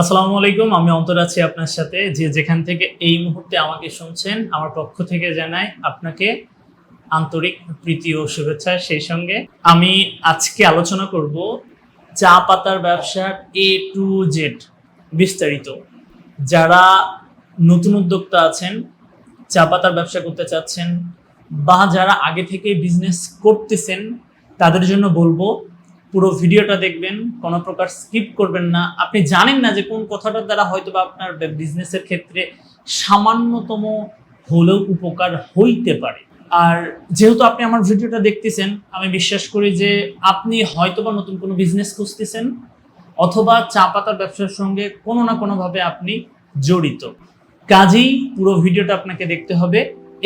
আসসালামু আলাইকুম, আমি অন্তর আছি আপনার সাথে। যে যেখান থেকে এই মুহূর্তে আমাকে শুনছেন, আমার পক্ষ থেকে জানাই আপনাকে আন্তরিক প্রীতি ও শুভেচ্ছা। সেই সঙ্গে আমি আজকে আলোচনা করব চা পাতার ব্যবসার A to Z বিস্তারিত। যারা নতুন উদ্যোক্তা আছেন, চা পাতার ব্যবসা করতে চাচ্ছেন, বা যারা আগে থেকে বিজনেস করতেছেন, তাদের জন্য বলবো পুরো ভিডিওটা দেখবেন, কোনো প্রকার স্কিপ করবেন না। আপনি জানেন না যে কোন কথাটার দ্বারা হয়তো বা আপনার বিজনেসের ক্ষেত্রে সামান্যতম হলেও উপকার হইতে পারে। আর যেহেতু আপনি আমার ভিডিওটা দেখতেছেন, আমি বিশ্বাস করি যে আপনি হয়তোবা নতুন কোনো বিজনেস খুঁজতেছেন, অথবা চা পাতার ব্যবসার সঙ্গে কোনো না কোনোভাবে আপনি জড়িত। কাজেই পুরো ভিডিওটা আপনাকে দেখতে হবে।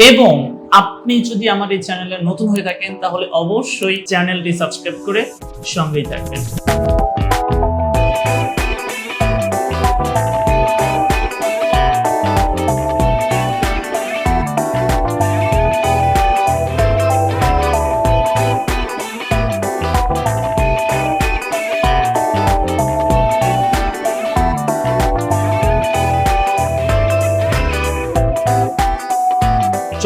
এবং আপনি যদি আমার এই চ্যানেলে নতুন হয়ে থাকেন, তাহলে অবশ্যই চ্যানেলটি সাবস্ক্রাইব করে সঙ্গেই থাকবেন।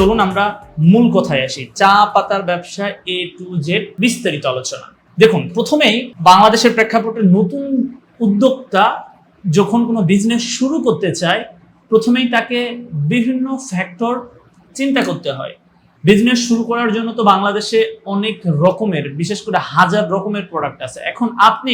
চলুন আমরা মূল কথায় আসি। চা পাতার ব্যবসা A to Z বিস্তারিত আলোচনা। দেখুন, প্রথমেই বাংলাদেশের প্রেক্ষাপটে নতুন উদ্যোক্তা যখন কোনো বিজনেস শুরু করতে চায়, প্রথমেই তাকে বিভিন্ন ফ্যাক্টর চিন্তা করতে হয়। বিজনেস শুরু করার জন্য তো বাংলাদেশে অনেক রকমের, বিশেষ করে হাজার রকমের প্রোডাক্ট আছে। এখন আপনি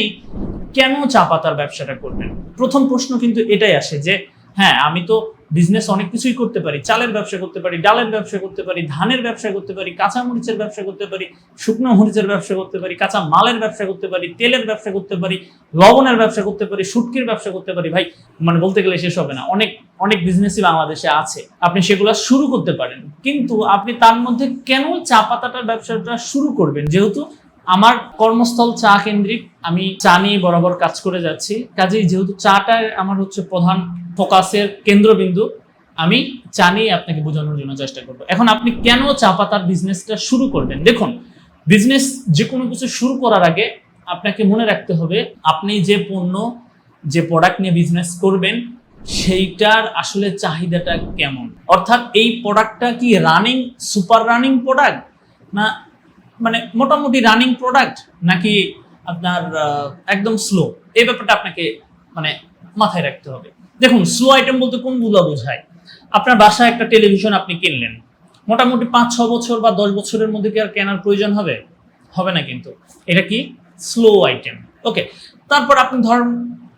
কেন চা পাতার ব্যবসাটা করবেন? প্রথম প্রশ্ন কিন্তু এটাই আসে যে হ্যাঁ, আমি তো বিজনেস অনেক কিছুই করতে পারি। চালের ব্যবসা করতে পারি, ডালের ব্যবসা করতে পারি, ধানের ব্যবসা করতে পারি, কাঁচা মরিচের ব্যবসা করতে পারি, শুকনো মরিচের ব্যবসা করতে পারি, কাঁচা মালের ব্যবসা করতে পারি, তেলের ব্যবসা করতে পারি, লবণের ব্যবসা করতে পারি, শুটকির ব্যবসা করতে পারি। ভাই, মানে বলতে গেলে শেষ হবে না। অনেক অনেক বিজনেসই বাংলাদেশে আছে, আপনি সেগুলো শুরু করতে পারেন। কিন্তু আপনি তার মধ্যে কেন চা পাতাটার ব্যবসাটা শুরু করবেন? যেহেতু আমার কর্মস্থল চা কেন্দ্রিক, আমি চা নিয়ে বরাবর কাজ করে যাচ্ছি। কাজেই যেহেতু চাটা আমার হচ্ছে প্রধান ফোকাসের কেন্দ্রবিন্দু, আমি চা নিয়ে আপনাকে বোঝানোর জন্য চেষ্টা করব। এখন আপনি কেন চা পাতার বিজনেসটা শুরু করবেন? দেখুন, বিজনেস যে কোনো কিছু শুরু করার আগে আপনাকে মনে রাখতে হবে আপনি যে পণ্য, যে প্রোডাক্ট নিয়ে বিজনেস করবেন, সেইটার আসলে চাহিদাটা কেমন। অর্থাৎ এই প্রোডাক্টটা কি রানিং, সুপার রানিং প্রোডাক্ট, না মানে মোটামুটি রানিং প্রোডাক্ট, নাকি আপনার একদম স্লো। এই ব্যাপারটা আপনাকে মানে মাথায় রাখতে হবে। দেখুন, স্লো আইটেম বলতে কোনগুলো বোঝায়? আপনার বাসায় একটা টেলিভিশন আপনি কিনলেন, মোটামুটি 5-6 বছর বা 10 বছরের মধ্যে কি আর কেনার প্রয়োজন হবে? হবে না। কিন্তু এটা কি স্লো আইটেম। ওকে, তারপর আপনি ধরেন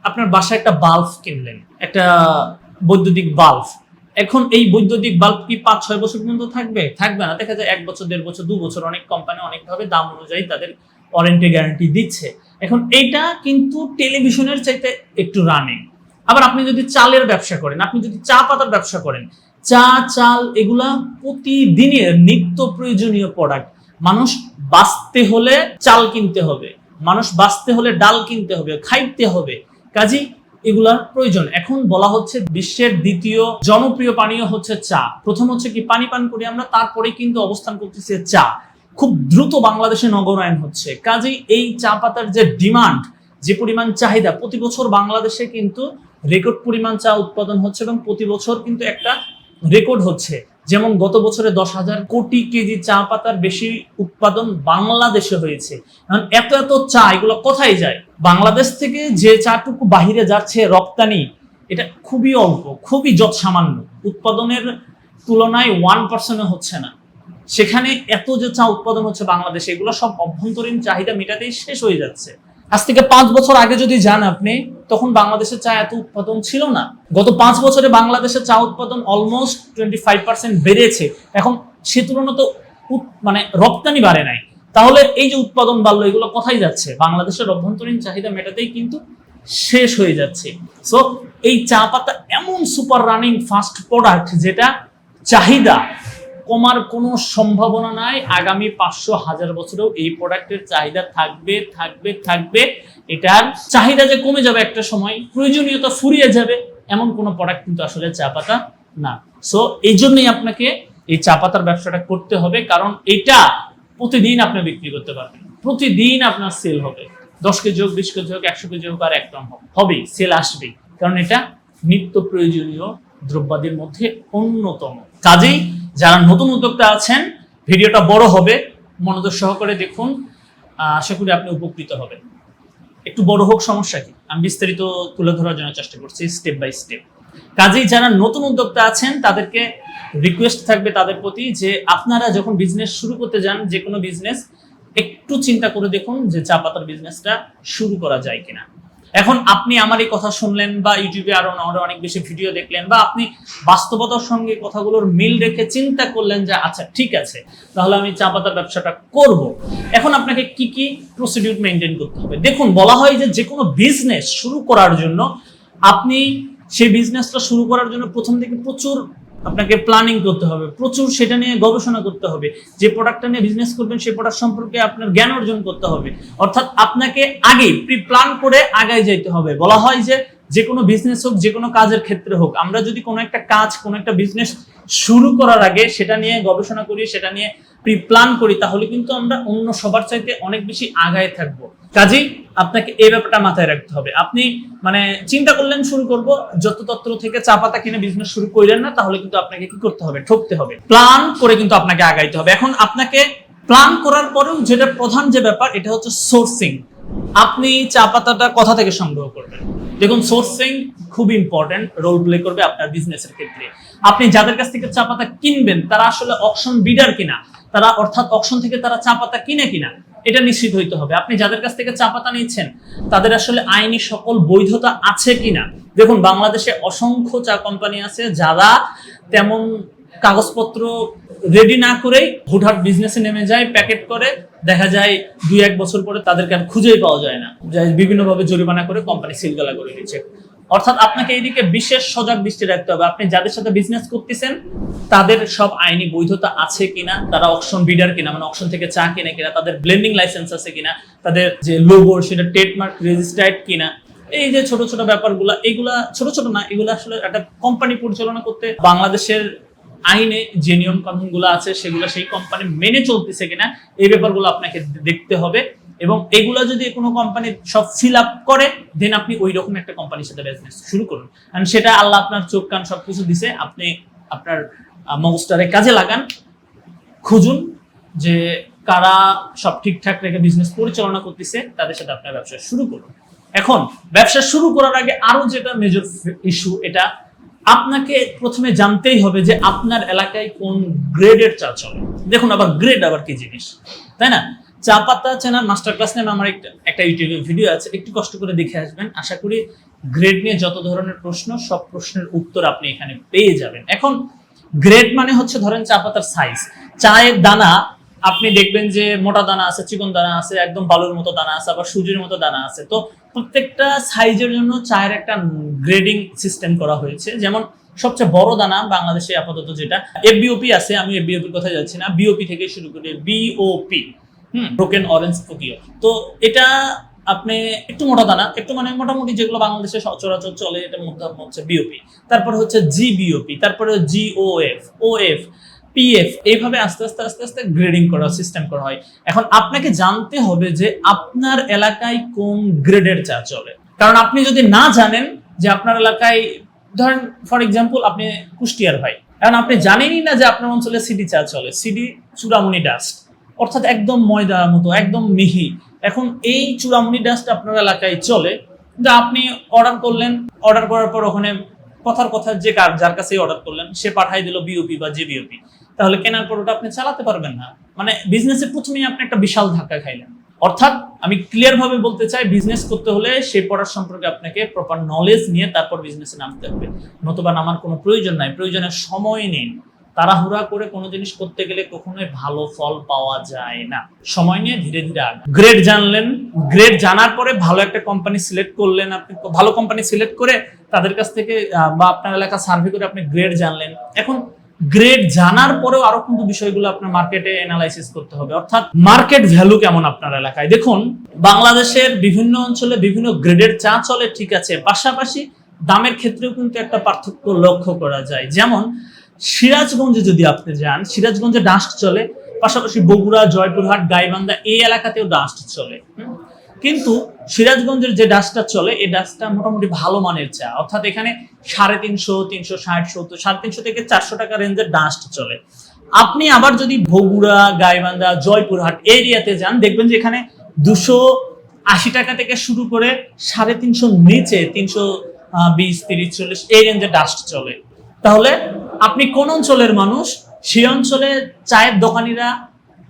আপনার বাসায় একটা বাল্ব কিনলেন, একটা বৈদ্যুতিক বাল্ব। এখন এই বৈদ্যুতিক বাল্ব কি 5-6 বছর পর্যন্ত থাকবে? থাকবে না। দেখা যায় 1 বছর, 1.5 বছর, 2 বছর। অনেক কোম্পানি অনেকভাবে দাম অনুযায়ী তাদের ওয়ারেন্টি গ্যারান্টি দিচ্ছে। এখন এইটা কিন্তু টেলিভিশনের চাইতে একটু রানিং। আবার আপনি যদি চালের ব্যবসা করেন, আপনি যদি চা পাতার ব্যবসা করেন, চা, চাল এগুলা প্রতিদিনের নিত্য প্রয়োজনীয় প্রোডাক্ট। মানুষ বাঁচতে হলে চাল কিনতে হবে, মানুষ বাঁচতে হলে ডাল কিনতে হবে, খাইতে হবে। কাজেই এগুলার প্রয়োজন। এখন বলা হচ্ছে বিশ্বের দ্বিতীয় জনপ্রিয় পানীয় হচ্ছে চা। প্রথম হচ্ছে কি পানি পান করি আমরা, তারপরে কিন্তু অবস্থান করতেছে চা। খুব দ্রুত বাংলাদেশে নগরায়ন হচ্ছে। কাজেই এই চা পাতার যে ডিমান্ড, যে পরিমাণ চাহিদা, প্রতি বছর বাংলাদেশে কিন্তু রেকর্ড পরিমাণ চা উৎপাদন হচ্ছে, এবং প্রতি বছর কিন্তু একটা রেকর্ড হচ্ছে। যেমন গত বছরে 10,000 কোটি কেজি চা পাতার বেশি উৎপাদন বাংলাদেশে হয়েছে। কারণ এত এত চা, এগুলো কোথায় যায়? বাংলাদেশ থেকে যে চাটুকু বাহিরে যাচ্ছে রপ্তানি, এটা খুবই অল্প, খুবই যৎসামান্য। উৎপাদনের তুলনায় 1% হচ্ছে না। সেখানে এত যে চা উৎপাদন হচ্ছে বাংলাদেশে, এগুলো সব অভ্যন্তরীণ চাহিদা মেটাতেই শেষ হয়ে যাচ্ছে। আজ থেকে 5 বছর আগে যদি যান আপনি, তখন বাংলাদেশের চা এত উৎপাদন ছিল না। গত 5 বছরে বাংলাদেশের চা উৎপাদন অলমোস্ট 25% বেড়েছে। এখন সে তুলনায় তো মানে রপ্তানি বাড়ে নাই। তাহলে এই যে উৎপাদন বাড়লো, এগুলো কোথায় যাচ্ছে? বাংলাদেশের অভ্যন্তরীণ চাহিদা মেটাতেই কিন্তু শেষ হয়ে যাচ্ছে। সো এই চা পাতা এমন সুপার রানিং ফাস্ট প্রোডাক্ট, যেটা চাহিদা কমার কোনো সম্ভাবনা নাই। আগামী 500-1000 বছরেও এই প্রোডাক্টের চাহিদা থাকবে থাকবে থাকবে। এটার চাহিদা যে কমে যাবে একটা সময়, প্রয়োজনীয়তা ফুরিয়ে যাবে, এমন কোনো প্রোডাক্ট কিন্তু আসলে চা পাতা না। সো এই জন্যই আপনাকে এই চা পাতার ব্যবসাটা করতে হবে, কারণ এটা প্রতিদিন আপনি বিক্রি করতে পারবেন, প্রতিদিন আপনার সেল হবে। 10 কেজি হোক, 20 কেজি হোক, 100 কেজি হোক, আর 1 টন হোক, হবেই, সেল আসবেই। কারণ এটা নিত্য প্রয়োজনীয় দ্রব্যাদির মধ্যে অন্যতম। কাজেই যারা নতুন উদ্যোক্তা আছেন, ভিডিওটা বড় হবে, মনোযোগ সহকারে দেখুন, আশা করি আপনি উপকৃত হবেন। একটু বড় হোক সমস্যা কি, আমি বিস্তারিত তুলে ধরার জন্য চেষ্টা করছি স্টেপ বাই স্টেপ। কাজেই যারা নতুন উদ্যোক্তা আছেন তাদেরকে রিকোয়েস্ট থাকবে তাদের প্রতি যে আপনারা যখন বিজনেস শুরু করতে যান, যে কোনো বিজনেস, একটু চিন্তা করে দেখুন যে চা পাতার বিজনেসটা শুরু করা যায় কিনা। এখন আপনি আমার এই কথা শুনলেন বা ইউটিউবে আরো অনেক বেশি ভিডিও দেখলেন, বা আপনি বাস্তবতার সঙ্গে কথাগুলোর মিল রেখে চিন্তা করলেন যে আচ্ছা ঠিক আছে, তাহলে আমি চা পাতার ব্যবসাটা করব। এখন আপনাকে কি কি প্রসিডিউর মেনটেন করতে হবে? দেখুন, বলা হয় যে কোনো বিজনেস শুরু করার জন্য আপনি সেই বিজনেসটা শুরু করার জন্য প্রথম থেকে প্রচুর আপনাকে প্ল্যানিং করতে হবে, প্রচুর সেটা নিয়ে গবেষণা করতে হবে। যে প্রোডাক্টটা নিয়ে বিজনেস করবেন সেই প্রোডাক্ট সম্পর্কে আপনার জ্ঞান অর্জন করতে হবে। অর্থাৎ আপনাকে আগে প্রি প্ল্যান করে আগায় যেতে হবে। বলা হয় যে কোনো বিজনেস হোক, যে কোনো কাজের ক্ষেত্রে হোক, আমরা যদি কোনো একটা কাজ, কোনো একটা বিজনেস শুরু করার আগে সেটা নিয়ে গবেষণা করি, সেটা নিয়ে প্রি প্ল্যান করি, তাহলে কিন্তু আমরা অন্য সবার চাইতে অনেক বেশি আগায় থাকবো। কাজেই আপনাকে এই ব্যাপারটা মাথায় রাখতে হবে। আপনি চিন্তা করলেন শুরু করব, যত্রতত্র থেকে চা পাতা কিনে বিজনেস শুরু করলেন না, তাহলে কিন্তু আপনাকে কি করতে হবে? ঠকতে হবে। প্ল্যান করে কিন্তু আপনাকে আগাইতে হবে। এখন আপনাকে প্ল্যান করার পরেও যেটা প্রধান যে ব্যাপার, এটা হচ্ছে সোর্সিং। আপনি চা পাতাটা কোথা থেকে সংগ্রহ করবেন? দেখুন, সোর্সিং খুব ইম্পর্টেন্ট রোল প্লে করবে আপনার বিজনেসের ক্ষেত্রে। আপনি যাদের কাছ থেকে চা পাতা কিনবেন তারা আসলে অকশন বিডার কিনা, তারা অর্থাৎ অকশন থেকে তারা চা পাতা কিনে কিনা, এটা নিশ্চিত হইতে হবে। আপনি যাদের কাছ থেকে চা পাতা নিচ্ছেন তাদের আসলে আইনি সকল বৈধতা আছে কিনা। দেখুন, বাংলাদেশে অসংখ্য চা কোম্পানি আছে যারা তেমন কাগজপত্র রেডি না করেই হুটহাট বিজনেসে নেমে যায়, প্যাকেট করে, দেখা যায় 2-1 বছর পরে তাদেরকে আর খুঁজেই পাওয়া যায় না, বিভিন্নভাবে জরিমানা করে কোম্পানি সিলগালা করে দিচ্ছে। অর্থাৎ আপনাকে এইদিকে বিশেষ সজাগ দৃষ্টি রাখতে হবে। আপনি যাদের সাথে বিজনেস করতেছেন তাদের সব আইনি বৈধতা আছে কিনা, তারা অকশন বিডার কিনা, অকশন থেকে চা কিনে কিনা, তাদের ব্লেন্ডিং লাইসেন্স আছে কিনা, তাদের যে লোগো সেটা ট্রেডমার্ক রেজিস্টার্ড কিনা। এই যে ছোট ছোট ব্যাপারগুলো, এগুলা ছোট ছোট না, এগুলো আসলে একটা কোম্পানি পরিচালনা করতে বাংলাদেশের আইনে যে নিয়ম কানুন গুলো আছে সেগুলো সেই কোম্পানি মেনে চলতেছে কিনা, এই ব্যাপারগুলো আপনাকে দেখতে হবে। এবং এগুলো যদি কোনো কোম্পানি সব ফিল আপ করে, দেন আপনি ওই রকম একটা কোম্পানির সাথে বিজনেস শুরু করুন। কারণ সেটা আল্লাহ আপনার চোখ কান সবকিছু দিছে, আপনি আপনার মগজটারে কাজে লাগান, খুঁজুন যে কারা সব ঠিকঠাক রেখে বিজনেস পরিচালনা করতেছে, তাদের সাথে আপনার ব্যবসা শুরু করুন। এখন ব্যবসা শুরু করার আগে আরো যেটা মেজর ইস্যু, এটা আপনাকে প্রথমে জানতেই হবে যে আপনার এলাকায় কোন গ্রেডের চা চলে। দেখুন, আবার গ্রেড আবার কি জিনিস, তাই না? চা পাতা চেনার মাস্টার ক্লাস নামে আমার একটা ইউটিউবে ভিডিও আছে, একটু কষ্ট করে দেখে আসবেন। আশা করি গ্রেড নিয়ে যত ধরনের প্রশ্ন, সব প্রশ্নের উত্তর আপনি এখানে পেয়ে যাবেন। এখন গ্রেড মানে হচ্ছে ধরেন চা পাতার সাইজ। চায়ের দানা আপনি দেখবেন যে মোটা দানা আছে, চিকন দানা আছে, একদম বালুর মতো দানা আছে, আবার সুজির মতো দানা আছে। তো প্রত্যেকটা সাইজের জন্য চায়ের একটা গ্রেডিং সিস্টেম করা হয়েছে। যেমন সবচেয়ে বড় দানা বাংলাদেশে আপাতত যেটা এফবিওপি আছে, আমি এফবিওপির কথা যাচ্ছি না, বিওপি থেকে শুরু করে বিওপি, ব্রোকেন অরেঞ্জ পোকিও। তো এটা আপনি একটু মোটা দানা, একটু মোটামুটি যেগুলো বাংলাদেশে সচরাচর চলে, এটার মধ্যে হচ্ছে বিওপি, তারপর হচ্ছে জিবিওপি, তারপরে জিওএফ, ওএফ, পিএফ, এইভাবে আস্তে আস্তে আস্তে আস্তে গ্রেডিং করা সিস্টেম করা হয়। এখন আপনাকে জানতে হবে যে আপনার এলাকায় কোন গ্রেডের চা চলে। কারণ আপনি যদি না জানেন যে আপনার এলাকায়, ধরেন ফর এক্সাম্পল আপনি কুষ্টিয়ার ভাই, এখন আপনি জানেনই না যে আপনার অঞ্চলে সিডি চা চলে, সিডি চূড়ামণি ডাস্ট, অর্থাৎ একদম ময়দার মতো, একদম মিহি। এখন এই চূড়ামণি ডাস্ট আপনার এলাকায় চলে, যা আপনি অর্ডার করলেন, অর্ডার করার পর ওখানে কথার কথা যে যার কাছে অর্ডার করলেন সে পাঠাই দিল বিওপি বা জিবিওপি, তাহলে কেনার পর ওটা আপনি চালাতে পারবেন না। বিজনেসে প্রথমেই আপনি একটা বিশাল ধাক্কা খাইলেন। অর্থাৎ আমি ক্লিয়ার ভাবে বলতে চাই, বিজনেস করতে হলে সেই পড়ার সম্পর্কে আপনাকে প্রপার নলেজ নিয়ে তারপর বিজনেসে নামতে হবে, নতুবা নামার কোনো প্রয়োজন নাই। প্রয়োজনের সময় নিন। তাড়াহুড়া করে কোনো জিনিস করতে গেলে কখনোই ভালো ফল পাওয়া যায় না। সময় নিয়ে ধীরে ধীরে আগান। গ্রেড জানলেন, গ্রেড জানার পরে ভালো একটা কোম্পানি সিলেক্ট করলেন। আপনি ভালো কোম্পানি সিলেক্ট করে তাদের কাছ থেকে বা আপনার এলাকা সার্ভে করে আপনি গ্রেড জানলেন। এখন গ্রেড জানার পরেও আরো কিন্তু বিষয়গুলো আপনার মার্কেটে অ্যানালাইসিস করতে হবে, অর্থাৎ মার্কেট ভ্যালু কেমন আপনার এলাকায়। দেখুন, বাংলাদেশের বিভিন্ন অঞ্চলে বিভিন্ন গ্রেডের চা চলে, ঠিক আছে, পাশাপাশি দামের ক্ষেত্রেও কিন্তু একটা পার্থক্য লক্ষ্য করা যায়। যেমন সিরাজগঞ্জে যদি আপনি যান, সিরাজগঞ্জে ডাস্ট চলে, পাশাপাশি বগুড়া, জয়পুরহাট, গাইবান্ধা এই এলাকাতেও ডাস্ট চলে। কিন্তু সিরাজগঞ্জের যে ডাস্টটা চলে এই ডাস্টটা মোটামুটি ভালো মানের চা, অর্থাৎ এখানে 350, 360, 70, 350 থেকে 400 টাকা রেঞ্জের ডাস্ট চলে। আপনি আবার যদি বগুড়া, গাইবান্ধা, জয়পুরহাট এরিয়াতে যান, দেখবেন যে এখানে 280 টাকা থেকে শুরু করে 350 নিচে 320, 30, 40 এই রেঞ্জে ডাস্ট চলে। তাহলে আপনি কোন অঞ্চলের মানুষ, সেই অঞ্চলে চায়ের দোকানিরা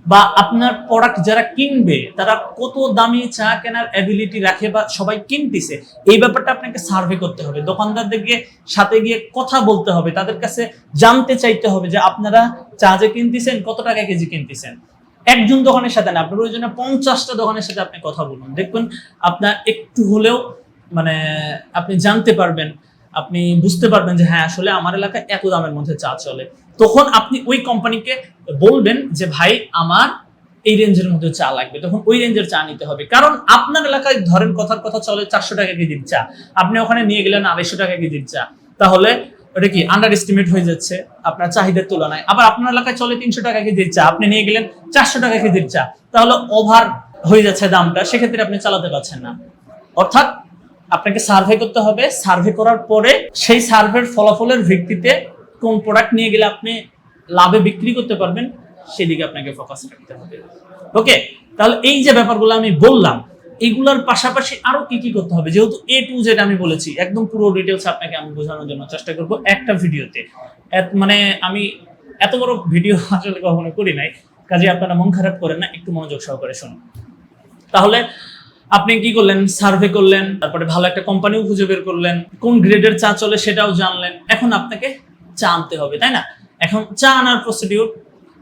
বা আপনার প্রোডাক্ট যারা কিনবে তারা কত দামি চা কেনার অ্যাবিলিটি রাখে বা সবাই কিনতেছে, এই ব্যাপারটা আপনাকে সার্ভে করতে হবে। দোকানদারদেরকে সাথে গিয়ে কথা বলতে হবে, তাদের কাছে জানতে চাইতে হবে যে আপনারা চা যে কিনতেছেন কত টাকা কেজি কিনতেছেন। একজন দোকানের সাথে না, আপনার প্রয়োজনে 50টা দোকানের সাথে আপনি কথা বলুন, দেখবেন আপনার একটু হলেও মানে আপনি জানতে পারবেন, আপনি বুঝতে পারবেন যে হ্যাঁ আসলে আমার এলাকায় এত দামের মধ্যে চা চলে। তখন আপনি ওই কোম্পানিকে বলবেন যে ভাই আমার এই রেঞ্জের মধ্যে চা লাগবে, তখন ওই রেঞ্জের চা নিতে হবে। কারণ আপনার এলাকায় ধরেন কথার কথা চলে 400 টাকা কেজির চা, আপনি ওখানে নিয়ে গেলেন 250 টাকা কেজির চা, তাহলে ওটা কি আন্ডার এস্টিমেট হয়ে যাচ্ছে আপনার চাহিদার তুলনায়। আবার আপনার এলাকায় চলে 300 টাকা কেজির চা, আপনি নিয়ে গেলেন 400 টাকা কেজির চা, তাহলে ওভার হয়ে যাচ্ছে দামটা, সেক্ষেত্রে আপনি চালাতে পারছেন না। অর্থাৎ আপনাকে সার্ভে করতে হবে, সার্ভে করার পরে সেই সার্ভের ফলাফলের ভিত্তিতে কোন প্রোডাক্ট নিয়ে গেলে আপনি লাভে বিক্রি করতে পারবেন সেদিকে আপনাকে ফোকাস রাখতে হবে। ওকে, তাহলে এই যে ব্যাপারগুলো আমি বললাম এগুলোর পাশাপাশি আরো কি কি করতে হবে, যেহেতু A to Z আমি বলেছি, একদম পুরো ডিটেলস আপনাকে আমি বোঝানোর জন্য চেষ্টা করব একটা ভিডিওতে। মানে আমি এত বড় ভিডিও আসলে কখনো করি নাই, কাজে আপনারা মন খারাপ করেন না, একটু মনোযোগ সহকারে শুনুন। তাহলে আপনি কি করলেন, সার্ভে করলেন, তারপরে ভালো একটা কোম্পানিও খুঁজে বের করলেন, কোন গ্রেডের চা চলে সেটাও জানলেন। এখন আপনাকে চা আনতে হবে, তাই না? এখন চা আনার প্রসিডিউর,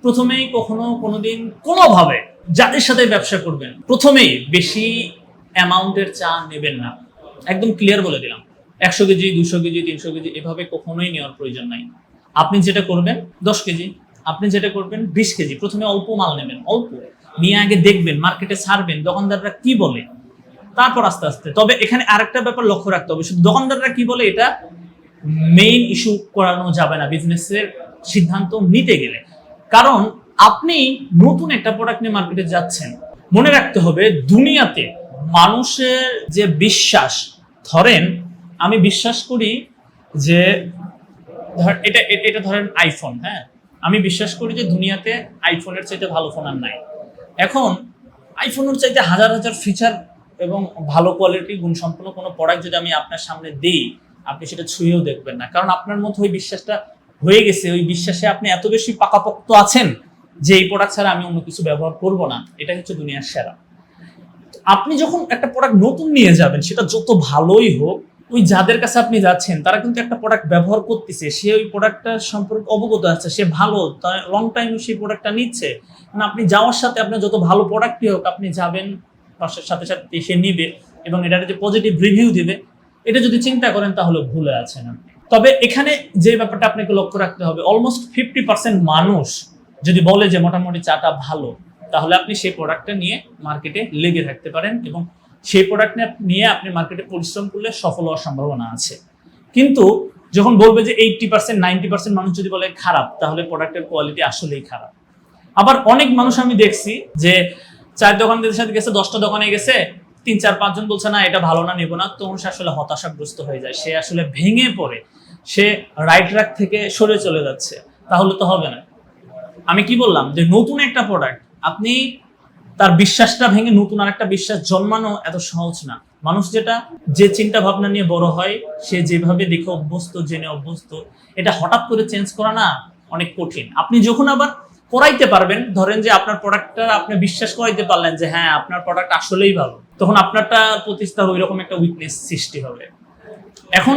প্রথমেই কখনো কোনোদিন কোনোভাবে যাদের সাথে ব্যবসা করবেন প্রথমেই বেশি অ্যামাউন্টের চা নেবেন না, একদম ক্লিয়ার বলে দিলাম। 100 কেজি, 200 কেজি, 300 কেজি এভাবে কখনোই নেওয়ার প্রয়োজন নাই। আপনি যেটা করবেন 10 কেজি, আপনি যেটা করবেন 20 কেজি, প্রথমে অল্প মাল নেবেন, অল্প নিয়ে আগে দেখবেন, মার্কেটে ছাড়বেন, দোকানদাররা কি বলে, তারপর আস্তে আস্তে। তবে এখানে আরেকটা ব্যাপার লক্ষ্য রাখতে হবে, শুধু দোকানদাররা কি বলে এটা মেইন ইস্যু করানো যাবে না বিজনেসের সিদ্ধান্ত নিতে গেলে। কারণ আপনি নতুন একটা প্রোডাক্ট নিয়ে মার্কেটে যাচ্ছেন, মনে রাখতে হবে দুনিয়াতে মানুষের যে বিশ্বাস, ধরেন আমি বিশ্বাস করি যে এটা ধরেন আইফোন, হ্যাঁ আমি বিশ্বাস করি যে দুনিয়াতে আইফোনের চাইতে ভালো ফোন আর নাই। এখন আইফোনের চাইতে হাজার হাজার ফিচার এবং ভালো কোয়ালিটি গুণসম্পন্ন কোনো প্রোডাক্ট যদি আমি আপনার সামনে দিই, আপনি সেটা ছুঁয়েও দেখবেন না, কারণ আপনার মধ্যে ওই বিশ্বাসটা হয়ে গেছে, ওই বিশ্বাসে আপনি এত বেশি পাকাপোক্ত আছেন যে এই প্রোডাক্ট ছাড়া আমি অন্য কিছু ব্যবহার করব না, এটা হচ্ছে দুনিয়ার সেরা। আপনি যখন একটা প্রোডাক্ট নতুন নিয়ে যাবেন, সেটা যত ভালোই হোক, ওই যাদের কাছে আপনি যাচ্ছেন তারা কিন্তু একটা প্রোডাক্ট ব্যবহার করতেছে, সে ওই প্রোডাক্টটা সম্পর্কে অবগত আছে, সে ভালো, তার লং টাইম সেই প্রোডাক্টটা নিচ্ছে। মানে আপনি যাওয়ার সাথে আপনার যত ভালো প্রোডাক্টই হোক, আপনি যাবেন পাশের সাথে সাথে সে নিবে এবং এটার যে পজিটিভ রিভিউ দিবে, এটা যদি চিন্তা করেন তাহলে ভুলে আছেন আপনি। তবে এখানে যে ব্যাপারটা আপনাকে লক্ষ্য রাখতে হবে, অলমোস্ট 50% মানুষ যদি বলে যে মোটামুটি চাটা ভালো, তাহলে আপনি সেই প্রোডাক্টটা নিয়ে মার্কেটে লেগে থাকতে পারেন এবং সেই প্রোডাক্ট নিয়ে আপনি মার্কেটে পরিশ্রম করলে সফল হওয়ার সম্ভাবনা আছে। কিন্তু যখন বলবে যে 80%, 90% মানুষ যদি বলে খারাপ, তাহলে প্রোডাক্টের কোয়ালিটি আসলেই খারাপ। আবার অনেক মানুষ আমি দেখছি যে 4 দোকানদারের সাথে গেছে, 10টা দোকানে গেছে, 3, 4, 5 জন বলছে না এটা ভালো না, নেবো না, তখন সে আসলে হতাশাগ্রস্ত হয়ে যায়, সে আসলে ভেঙে পড়ে, সে রাইট ট্র্যাক থেকে সরে চলে যাচ্ছে। তাহলে তো হবে না। আমি কি বললাম যে নতুন একটা প্রোডাক্ট আপনি তার বিশ্বাসটা ভেঙে নতুন আরেকটা বিশ্বাস জন্মানো এত সহজ না। মানুষ যে চিন্তা ভাবনা নিয়ে বড় হয়, সে যেভাবে দেখে অভ্যস্ত, জেনে অভ্যস্ত, এটা হঠাৎ করে চেঞ্জ করা না অনেক কঠিন। আপনি যখন আবার করাইতে পারবেন, ধরেন যে আপনার প্রোডাক্টটা আপনি বিশ্বাস করাইতে পারলেন যে হ্যাঁ আপনার প্রোডাক্ট আসলেই ভালো, তখন আপনারটা প্রতি তার ওই রকম একটা উইকনেস সৃষ্টি হবে। এখন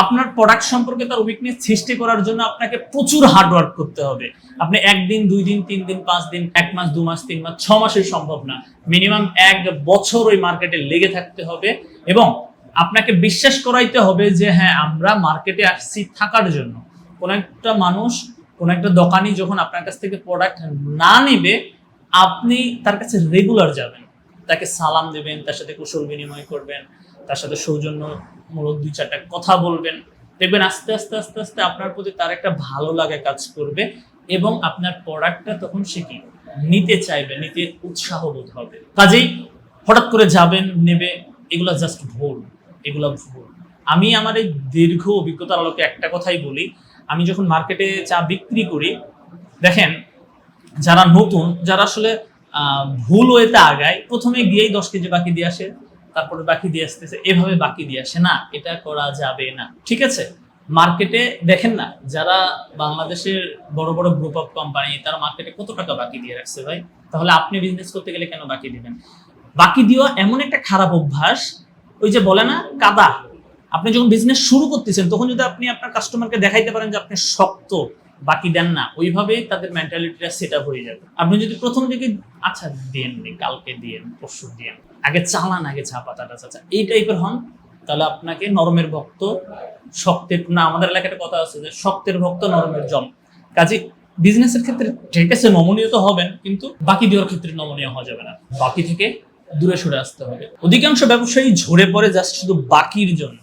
আপনার প্রোডাক্ট সম্পর্কে তার উইকনেস সৃষ্টি করার জন্য আপনাকে প্রচুর হার্ডওয়ার্ক করতে হবে। আপনি 1 দিন, 2 দিন, 3 দিন, 5 দিন, 1 মাস, 2 মাস, 3 মাস, 6 মাসের সম্ভব না, মিনিমাম 1 বছর ওই মার্কেটে লেগে থাকতে হবে এবং আপনাকে বিশ্বাস করাইতে হবে যে হ্যাঁ আমরা মার্কেটে আসছি থাকার জন্য। কোন একটা মানুষ, কোন একটা দোকানি যখন আপনার কাছ থেকে প্রোডাক্ট না নেবে, আপনি তার কাছে রেগুলার যাবেন, তাকে সালাম দেবেন, তার সাথে কুশল বিনিময় করবেন, তার সাথে সৌজন্যমূলক 2-4টা কথা বলবেন, দেখবেন আস্তে আস্তে আস্তে আস্তে আপনার প্রতি তার একটা ভালো লাগা কাজ করবে এবং আপনার প্রোডাক্টটা তখন সে কি নিতে চাইবে, নিতে উৎসাহ বোধ হবে। কাজেই হঠাৎ করে যাবেন নেবে, এগুলা জাস্ট ভুল, এগুলা ভুল। আমি আমার এই দীর্ঘ অভিজ্ঞতার আলোকে একটা কথাই বলি, আমি যখন মার্কেটে চা বিক্রি করি, দেখেন যারা নতুন, যারা আসলে ভুল ওয়েতে আগায়, প্রথমে গিয়েই 10 কেজি বাকি দিয়ে আসে, তারপরে বাকি দিয়ে আসতেছে, এভাবে বাকি দিয়ে আসে না, এটা করা যাবে না। ঠিক আছে, মার্কেটে দেখেন না যারা বাংলাদেশের বড় বড় গ্রুপ অফ কোম্পানি, তারা মার্কেটে কত টাকা বাকি দিয়ে রাখছে ভাই। তাহলে আপনি বিজনেস করতে গেলে কেন বাকি দিবেন? বাকি দেওয়া এমন একটা খারাপ অভ্যাস, ওই যে বলে না কাদা, আপনি যখন বিজনেস শুরু করতেছেন তখন যদি আপনি আপনার কাস্টমারকে দেখাইতে পারেন যে আপনি শক্ত, বাকি দেন না, ওইভাবে তাদের মেন্টালিটিটা সেট আপ হয়ে যাবে। আপনি যদি প্রথম দিকে আচ্ছা দিন, কালকে দিন, পরশু দিন, আগে চালান, আগে চা পাতাটা চাচা, এই টাইপের হন, তাহলে আপনাকে নরমের ভক্ত, শক্তের না, আমাদের এলাকাতে কথা আছে যে শক্তের ভক্ত নরমের জম। কাজে বিজনেসের ক্ষেত্রে ঠিক আছে নমনীয় তো হবেন, কিন্তু বাকি দেওয়ার ক্ষেত্রে নমনীয় হওয়া যাবে না, বাকি থেকে দূরে সরে আসতে হবে। অধিকাংশ ব্যবসায়ী ঝরে পড়ে জাস্ট শুধু বাকির জন্য।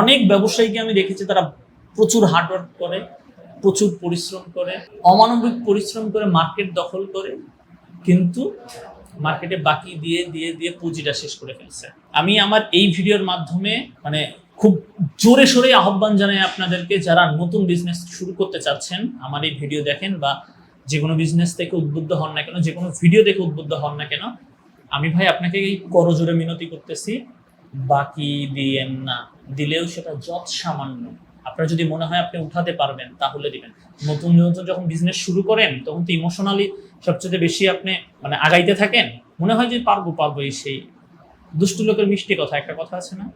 অনেক ব্যবসায়ীকে আমি দেখেছি তারা প্রচুর হার্ডওয়ার্ক করে, প্রচুর পরিশ্রম করে, অমানবিক পরিশ্রম করে মার্কেট দখল করে, কিন্তু মার্কেটে বাকি দিয়ে দিয়ে দিয়ে পুঁজিটা শেষ করে ফেলছে। আমি আমার এই ভিডিওর মাধ্যমে মানে খুব জোরে সোরে আহ্বান জানাই আপনাদেরকে, যারা নতুন বিজনেস শুরু করতে চাচ্ছেন, আমার এই ভিডিও দেখেন বা যে কোনো বিজনেস থেকে উদ্বুদ্ধ হন না কেন, যে কোনো ভিডিও দেখে উদ্বুদ্ধ হন না কেন, আমি ভাই আপনাকে এই করজোরে মিনতি করতেছি, বাকি দিয়েন না, দিলেও সেটা যত সামান্য। আপনার যদি মনে হয় আপনি উঠাতে পারবেন তাহলে দিবেন। নতুন নতুন যখন বিজনেস শুরু করেন তখন তো ইমোশনালি সবচেয়ে বেশি আপনি মানে আগাইতে থাকেন, মনে হয় যে পারবো পারবো, এই সেই দুষ্টু লোকের মিষ্টি কথা, একটা কথা আছে না,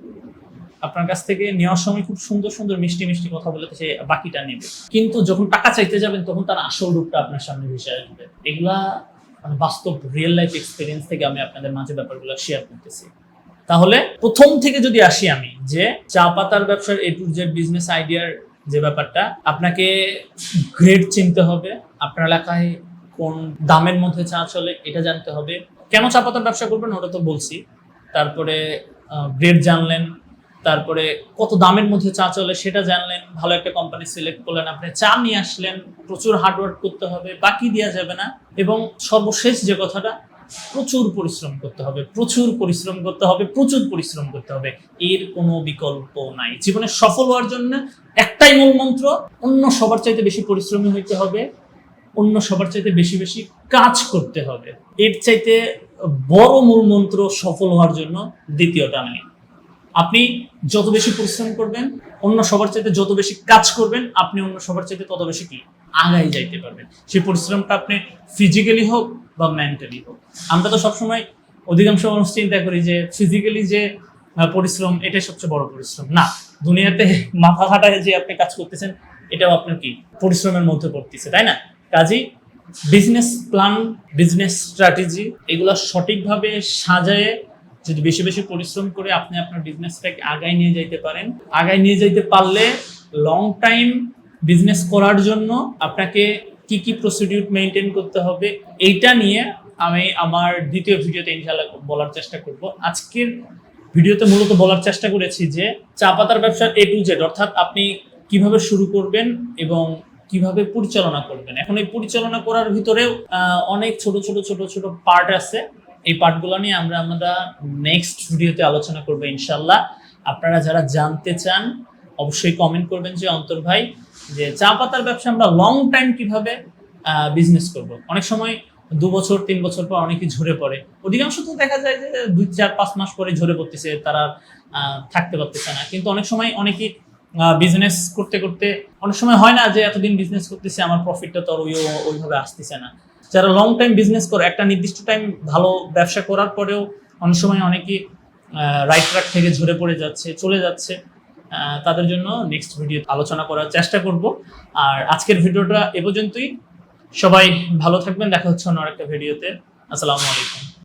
আপনার কাছ থেকে নেওয়ার সময় খুব সুন্দর সুন্দর মিষ্টি মিষ্টি কথা বলে সে বাকিটা নেবে, কিন্তু যখন টাকা চাইতে যাবেন তখন তার আসল রূপটা আপনার সামনে ভেসে আসবে। এগুলা মানে বাস্তব রিয়েল লাইফ এক্সপিরিয়েন্স থেকে আমি আপনাদের মাঝে ব্যাপারগুলো শেয়ার করতেছি। তাহলে প্রথম থেকে যদি আসি আমি, যে চা পাতার ব্যবসার A to Z বিজনেস আইডিয়ার যে ব্যাপারটা, আপনাকে গ্রেড চিনতে হবে, আপনার এলাকায় কোন দামের মধ্যে চা চলে এটা জানতে হবে, কেন চা পাতার ব্যবসা করবেন ওটা তো বলছি, তারপরে গ্রেড জানলেন, তারপরে কত দামের মধ্যে চা চলে সেটা জানলেন, ভালো একটা কোম্পানি সিলেক্ট করলেন, আপনি চা নিয়ে আসলেন, প্রচুর হার্ডওয়ার্ক করতে হবে, বাকি দেওয়া যাবে না, এবং সর্বশেষ যে কথাটা, প্রচুর পরিশ্রম করতে হবে, প্রচুর পরিশ্রম করতে হবে, প্রচুর পরিশ্রম করতে হবে, এর কোনো বিকল্প নাই। জীবনে সফল হওয়ার জন্য একটাই মূল মন্ত্র, অন্য সবার চাইতে বেশি পরিশ্রমী হইতে হবে, অন্য সবার চাইতে বেশি বেশি কাজ করতে হবে। এর চাইতে বড় মূল মন্ত্র সফল হওয়ার জন্য দ্বিতীয়টা নেই। আপনি যত বেশি পরিশ্রম করবেন, অন্য সবার চাইতে যত বেশি কাজ করবেন, আপনি অন্য সবার চাইতে তত বেশি কি আগাই যাইতে পারবেন। সেই পরিশ্রমটা আপনি ফিজিক্যালি হোক বা মেন্টালি হোক। আমরা তো সবসময় অধিকাংশ মানুষ চিন্তা করি যে ফিজিক্যালি যে পরিশ্রম এটাই সবচেয়ে বড় পরিশ্রম। না, দুনিয়াতে মাথা খাটায় যে আপনি কাজ করতেছেন এটাও আপনার কি পরিশ্রমের মধ্যে পড়তেছে, তাই না? কাজেই বিজনেস প্ল্যান, বিজনেস স্ট্র্যাটেজি এগুলো সঠিকভাবে সাজায়ে যদি বেশি বেশি পরিশ্রম করে আপনি আপনার বিজনেসটাকে আগায় নিয়ে যাইতে পারেন, আগায় নিয়ে যাইতে পারলে লং টাইম বিজনেস করার জন্য আপনাকে কি কি প্রসিডিউর মেনটেন করতে হবে, এইটা নিয়ে আমি আমার দ্বিতীয় ভিডিওতে ইনশাআল্লাহ বলার চেষ্টা করব। আজকের ভিডিওতে মূলত বলার চেষ্টা করেছি যে চা পাতার ব্যবসার A to Z, অর্থাৎ আপনি কিভাবে শুরু করবেন এবং কিভাবে পরিচালনা করবেন। এখন এই পরিচালনা করার ভিতরেও অনেক ছোট ছোট ছোট ছোট পার্ট আছে, এই পার্টগুলো নিয়ে আমরা নেক্সট ভিডিওতে আলোচনা করবো ইনশাল্লাহ। আপনারা যারা জানতে চান অবশ্যই কমেন্ট করবেন যে অন্তর ভাই, যে চা পাতার ব্যবসা আমরা লং টাইম কিভাবে বিজনেস করব। অনেক সময় 2 বছর 3 বছর পর অনেকে ঝরে পড়ে, অধিকাংশ তো দেখা যায় যে 2-4-5 মাস পরে ঝরে পড়তেছে, তারা থাকতে পারতেছে না। কিন্তু অনেক সময় অনেকেই বিজনেস করতে করতে অনেক সময় হয় না যে এতদিন বিজনেস করতেছে আমার প্রফিটটা তো ওইভাবে আসতেছে না। যারা লং টাইম বিজনেস করে একটা নির্দিষ্ট টাইম ভালো ব্যবসা করার পরেও অনেক সময় অনেকেই রাইট ট্র্যাক থেকে ঝরে পড়ে যাচ্ছে, চলে যাচ্ছে, তাদের জন্য নেক্সট ভিডিও আলোচনা করার চেষ্টা করব। আর আজকের ভিডিওটা এ পর্যন্তই। সবাই ভালো থাকবেন, দেখা হচ্ছে অন্য আরেকটা ভিডিওতে। আসসালামু আলাইকুম।